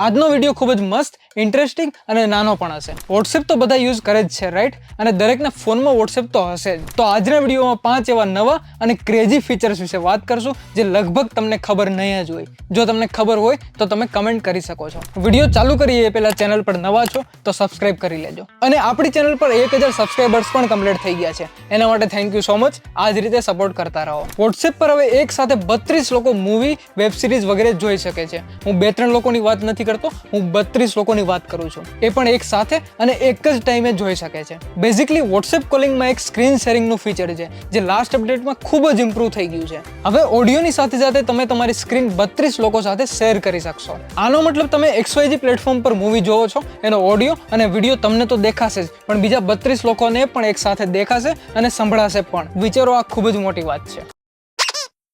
આજનો વિડીયો ખૂબ જ મસ્ત, ઇન્ટરેસ્ટિંગ અને નાનો પણ હશે. વોટ્સએપ તો બધા યુઝ કરે જ છે, રાઈટ? અને દરેકના ફોનમાં વોટ્સએપ તો હશે જ. તો આજના વિડીયોમાં 5 એવા નવા અને ક્રેઝી ફીચર્સ વિશે વાત કરશું જે લગભગ તમને ખબર નહીં જ હોય. જો તમને ખબર હોય તો તમે કમેન્ટ કરી શકો છો. વિડીયો ચાલુ કરીએ એ પહેલા ચેનલ પર નવા છો તો સબસ્ક્રાઇબ કરી લેજો. અને આપણી ચેનલ પર 1000 સબસ્ક્રાઇબર્સ પણ કમ્પ્લીટ થઈ ગયા છે. એના માટે થેન્ક યુ સો મચ. આ જ રીતે સપોર્ટ કરતા રહો. વોટ્સએપ પર હવે એક સાથે 32 લોકો મૂવી, વેબ સિરીઝ વગેરે જોઈ શકે છે. હું 2-3 લોકોની વાત નથી કરતો, હું 32 લોકોની વાત કરું છું. એ પણ એક સાથે અને એક જ ટાઈમે જોઈ શકે છે. બેઝિકલી વોટ્સએપ કોલિંગમાં એક સ્ક્રીન શેરિંગનું ફીચર છે જે લાસ્ટ અપડેટમાં ખૂબ જ ઇમ્પ્રૂવ થઈ ગયું છે. હવે ઓડિયોની સાથે સાથે તમે તમારી સ્ક્રીન 32 લોકો સાથે શેર કરી શકશો. આનો મતલબ તમે XYZ પ્લેટફોર્મ પર મૂવી જોવો છો, એનો ઓડિયો અને વિડીયો તમને તો દેખાશે જ, પણ બીજા 32 લોકોને પણ એક સાથે દેખાશે અને સંભળાશે પણ. વિચારો, આ ખૂબ જ મોટી વાત છે.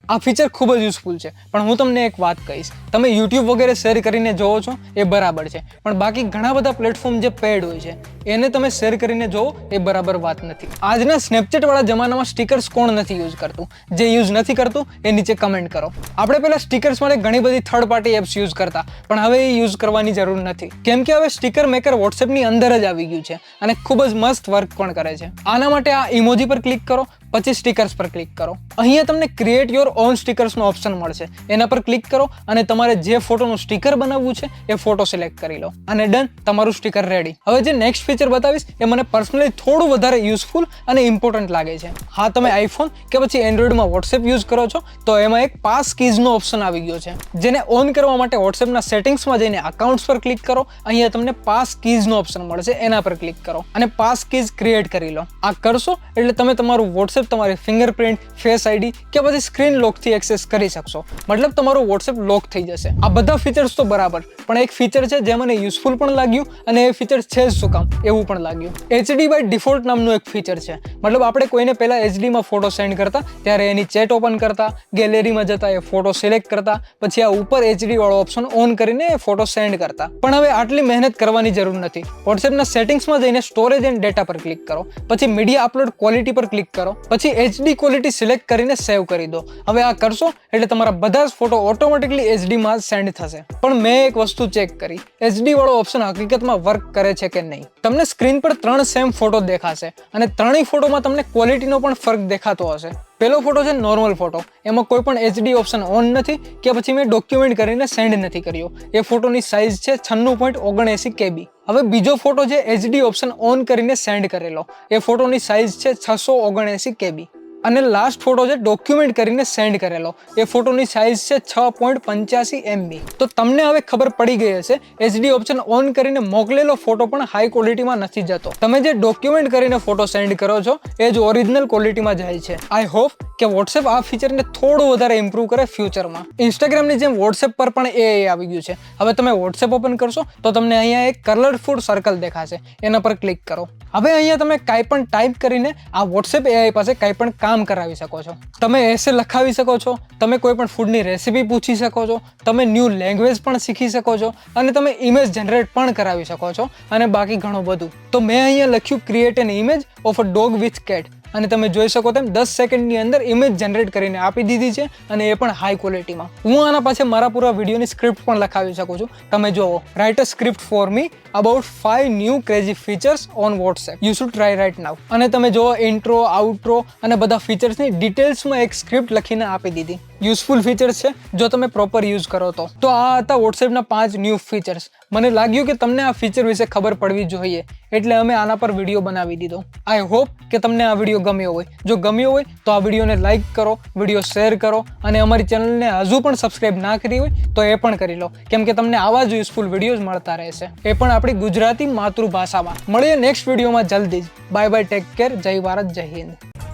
આ ફીચર ખૂબ જ યુઝફુલ છે, પણ હું તમને એક વાત કહીશ. તમે YouTube વગેરે શેર કરીને જોવો છો એ બરાબર છે, પણ બાકી ઘણા બધા પ્લેટફોર્મ જે પેડ હોય છે એને તમે શેર કરીને જોવો એ બરાબર વાત નથી. આજના સ્નેપચેટ વાળા જમાનામાં સ્ટીકર્સ કોણ નથી યુઝ કરતું? જે યુઝ નથી કરતું એ નીચે કમેન્ટ કરો. આપણે પહેલા સ્ટીકર્સ માટે ઘણી બધી થર્ડ પાર્ટી એપ્સ યુઝ કરતા, પણ હવે એ યુઝ કરવાની જરૂર નથી, કેમ કે હવે સ્ટીકર મેકર વોટ્સએપની અંદર જ આવી ગયું છે અને ખૂબ જ મસ્ત વર્ક પણ કરે છે. આના માટે આ ઇમોજી પર ક્લિક કરો, પછી સ્ટીકર્સ પર ક્લિક કરો. અહીંયા તમને ક્રિએટ યોર ઓન સ્ટીકર્સનો ઓપ્શન મળશે. એના પર ક્લિક કરો અને તમારે જે ફોટોનું સ્ટીકર બનાવવું છે એ ફોટો સિલેક્ટ કરી લો અને ડન, તમારું સ્ટીકર રેડી. હવે જે નેક્સ્ટ ફીચર બતાવીશ એ મને પર્સનલી થોડું વધારે યુઝફુલ અને ઇમ્પોર્ટન્ટ લાગે છે. હા, તમે આઈફોન કે પછી એન્ડ્રોઈડમાં વોટ્સએપ યુઝ કરો છો તો એમાં એક પાસ કીઝનો ઓપ્શન આવી ગયો છે, જેને ઓન કરવા માટે વોટ્સએપના સેટિંગ્સમાં જઈને અકાઉન્ટ્સ પર ક્લિક કરો. અહીંયા તમને પાસ કીઝનો ઓપ્શન મળશે, એના પર ક્લિક કરો અને પાસ કીઝ ક્રિએટ કરી લો. આ કરશો એટલે તમે તમારું વોટ્સએપ તમારી ફિંગરપ્રિન્ટ, ફેસ આઈડી કે પછી સ્ક્રીન લોકથી એક્સેસ કરી શકશો. મતલબ તમારું વોટ્સએપ લોક થઈ જશે. આ બધા ફીચર્સ તો બરાબર, પણ એક ફીચર છે જે મને યુઝફુલ પણ લાગ્યું અને એ ફીચર છે જ શું કામ એવું પણ લાગ્યું. HD બાય ડિફોલ્ટ નામનું એક ફીચર છે. મતલબ આપણે કોઈને પહેલા HDમાં ફોટો સેન્ડ કરતા ત્યારે એની ચેટ ઓપન કરતા, ગેલેરીમાં જતા એ ફોટો સિલેક્ટ કરતા, પછી આ ઉપર HD વાળો ઓપ્શન ઓન કરીને એ ફોટો સેન્ડ કરતા. પણ હવે આટલી મહેનત કરવાની જરૂર નથી. વોટ્સએપના સેટિંગ્સમાં જઈને સ્ટોરેજ એન્ડ ડેટા પર ક્લિક કરો, પછી મીડિયા અપલોડ ક્વોલિટી પર ક્લિક કરો, પછી HD ક્વોલિટી સિલેક્ટ કરીને સેવ કરી દો. હવે આ કરશો એટલે તમારા બધા જ ફોટો ઓટોમેટિકલી HD માં સેન્ડ થશે. પણ મેં એક વસ્તુ ચેક કરી, HD વાળો ઓપ્શન હકીકતમાં વર્ક કરે છે કે નહીં. તમને સ્ક્રીન પર 3 સેમ ફોટો દેખાશે અને ત્રણેય ફોટોમાં તમને ક્વોલિટીનો પણ ફરક દેખાતો હશે. પહેલો ફોટો છે નોર્મલ ફોટો, એમાં કોઈ પણ HD ઓપ્શન ઓન નથી કે પછી મેં ડોક્યુમેન્ટ કરીને સેન્ડ નથી કર્યો. એ ફોટોની સાઇઝ છે 96.79 KB. હવે બીજો ફોટો છે HD ઓપ્શન ઓન કરીને સેન્ડ કરેલો, એ ફોટોની સાઇઝ છે 679 KB. અને લાસ્ટ ફોટો છે ડોક્યુમેન્ટ કરીને સેન્ડ કરેલો, એ ફોટોની સાઇઝ છે 6.85 MB. તો તમને હવે ખબર પડી ગઈ હશે, HD ઓપ્શન ઓન કરીને મોકલેલો ફોટો પણ હાઈ ક્વોલિટીમાં નથી જતો. તમે જે ડોક્યુમેન્ટ કરીને ફોટો સેન્ડ કરો છો એ જ ઓરિજિનલ ક્વોલિટીમાં જાય છે. આઈ હોપ કે વોટ્સએપ આ ફીચરને થોડું વધારે ઇમ્પ્રૂવ કરે ફ્યુચરમાં. ઇન્સ્ટાગ્રામની જેમ વોટ્સએપ પર પણ AI આવી ગયું છે. હવે તમે વોટ્સએપ ઓપન કરશો તો તમને અહીંયા એક કલરફુલ સર્કલ દેખાશે, એના પર ક્લિક કરો. હવે અહીંયા તમે કાંઈ પણ ટાઈપ કરીને આ વોટ્સએપ AI પાસે કાંઈ પણ કામ કરાવી શકો છો. તમે એસે લખાવી શકો છો, તમે કોઈ પણ ફૂડની રેસીપી પૂછી શકો છો, તમે ન્યૂ લેંગ્વેજ પણ શીખી શકો છો અને તમે ઇમેજ જનરેટ પણ કરાવી શકો છો અને બાકી ઘણું બધું. તો મેં અહીંયા લખ્યું create N image of a dog with cat અને તમે જોઈ શકો તેમ 10 સેકન્ડની અંદર ઇમેજ જનરેટ કરીને આપી દીધી છે અને એ પણ હાઈ ક્વોલિટીમાં. હું આના પાછળ મારા પૂરા વિડીયોની સ્ક્રિપ્ટ પણ લખાવી શકું છું. તમે જોવો, write a script for me about 5 new crazy features on WhatsApp. You should try right now. અને તમે જોવો ઇન્ટ્રો, આઉટ્રો અને બધા ફીચર્સની ડિટેલ્સમાં એક સ્ક્રિપ્ટ લખીને આપી દીધી. યુઝફુલ ફીચર્સ છે જો તમે પ્રોપર યુઝ કરો તો. તો આ હતા વોટ્સએપના 5 ન્યૂ ફીચર્સ. મને લાગ્યું કે તમને આ ફીચર વિશે ખબર પડવી જોઈએ, એટલે અમે આના પર વિડીયો બનાવી દીધો. આઈ હોપ કે તમને આ વિડીયો ગમ્યો હોય. જો ગમ્યો હોય તો આ વિડીયોને લાઇક કરો, વિડીયો શેર કરો અને અમારી ચેનલને હજુ પણ સબસ્ક્રાઇબ ના કરી હોય તો એ પણ કરી લો, કેમ કે તમને આવા જ યુઝફુલ વિડીયોઝ મળતા રહેશે, એ પણ આપણી ગુજરાતી માતૃભાષામાં. મળીએ નેક્સ્ટ વિડીયોમાં જલ્દી જ. બાય બાય, ટેક કેર, જય ભારત, જય હિન્દ.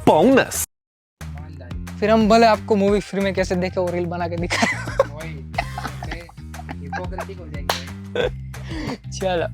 बोनस फिर हम भले आपको मूवी फ्री में कैसे देखे वो रील बना के दिखा. चलो.